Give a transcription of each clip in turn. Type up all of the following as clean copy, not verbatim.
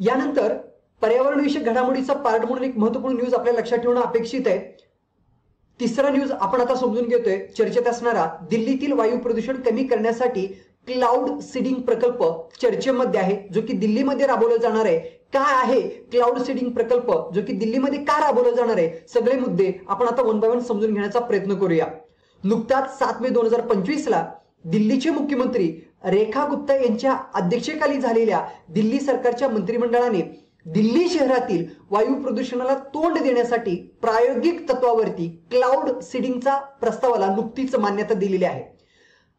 यानंतर पर्यावरणविषयक घडामोडीचा पार्ट म्हणून एक महत्त्वपूर्ण न्यूज आपल्याला लक्षात ठेवणं अपेक्षित आहे। तिसरा न्यूज आपण आता समजून घेतोय चर्चेत असणारा दिल्लीतील वायू प्रदूषण कमी करण्यासाठी क्लाउड सीडिंग प्रकल्प चर्चेमध्ये आहे, जो की दिल्लीमध्ये राबवला जाणार आहे। काय आहे क्लाउड सीडिंग प्रकल्प, जो की दिल्लीमध्ये का राबवला जाणार आहे, सगळे मुद्दे आपण आता वन बाय वन समजून घेण्याचा प्रयत्न करूया। नुकताच 7 मे 2025 ला दिल्लीचे मुख्यमंत्री रेखा गुप्ता यांच्या अध्यक्षतेखाली झालेल्या दिल्ली सरकारच्या मंत्रिमंडळाने दिल्ली शहरातील वायू प्रदूषणाला तोंड देण्यासाठी प्रायोगिक तत्वावरती क्लाउड सीडिंगचा प्रस्तावाला नुकतीच मान्यता दिलेली आहे।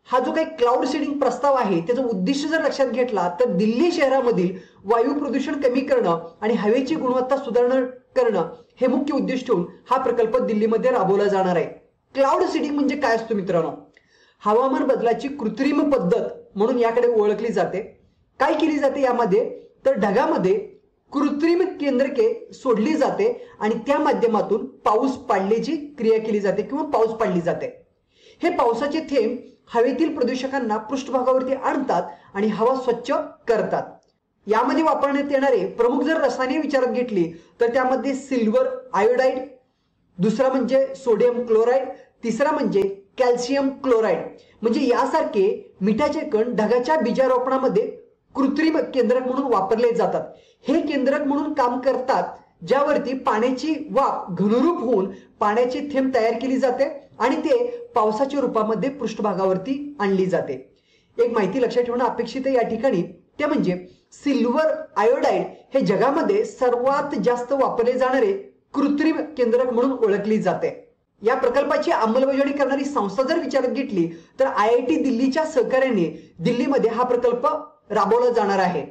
हा जो काही क्लाउड सीडिंग प्रस्ताव आहे त्याचं उद्दिष्ट जर लक्षात घेतला तर दिल्ली शहरामधील वायू प्रदूषण कमी करणं आणि हवेची गुणवत्ता सुधारणा करणं हे मुख्य उद्दिष्ट ठेवून हा प्रकल्प दिल्लीमध्ये राबवला जाणार आहे। क्लाउड सीडिंग म्हणजे काय असतो मित्रांनो? हवामान बदलाची कृत्रिम पद्धत म्हणून याकडे ओळखली जाते। काय केली जाते यामध्ये तर ढगामध्ये कृत्रिम केंद्रके सोडली जाते आणि त्या माध्यमातून पाऊस पाडण्याची क्रिया केली जाते किंवा पाऊस पाडली जाते। हे पावसाचे थेंब हवेतील प्रदूषकांना पृष्ठभागावरती आणतात आणि हवा स्वच्छ करतात। यामध्ये वापरण्यात येणारे प्रमुख जर रसायने विचारात घेतली तर त्यामध्ये सिल्वर आयोडाइड, दुसरा म्हणजे सोडियम क्लोराइड, तिसरा म्हणजे कॅल्शियम क्लोराइड। म्हणजे यासारखे मिठाचे कण ढगाच्या बीजारोपणामध्ये कृत्रिम केंद्रक म्हणून वापरले जातात। हे केंद्रक म्हणून काम करतात ज्यावरती पाण्याची वाफ घनरूप होऊन पाण्याचे थेंब तयार केली जाते आणि ते पावसाच्या रूपामध्ये पृष्ठभागावरती आणली जाते। एक माहिती लक्षात ठेवणं अपेक्षित आहे या ठिकाणी, ते म्हणजे सिल्वर आयोडाइड हे जगामध्ये सर्वात जास्त वापरले जाणारे कृत्रिम केंद्रक म्हणून ओळखली जाते। या प्रकल्पाची अंमलबजावणी करणारी संस्था जर विचारात घेतली तर IIT दिल्लीच्या सहकार्याने दिल्लीमध्ये हा प्रकल्प राबवला जाणार आहे।